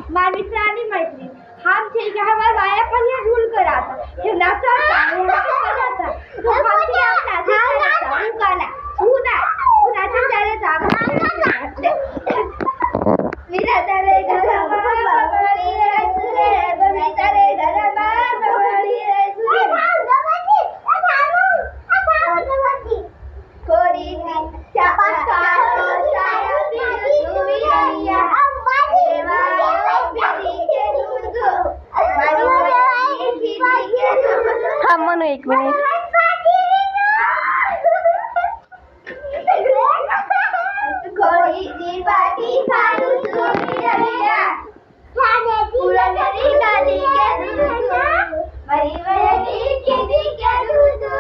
मित्र आणि मैत्रीण हम ठीक है हमारे वाया पर ये रूल करा था ये नाचा था तो बाकी आप नाचा था गाना सुना नाचा चले था मेरा तेरे घर बाबरी रे सुरे मेरा तेरे घर बाबरी रे सुरे थोड़ी सी चापा थांब म्हणू 1 मिनिट. खोडीची पाटी फाडून सोडूया पुरणरी गाडी केली मरी वयली किती केलू तू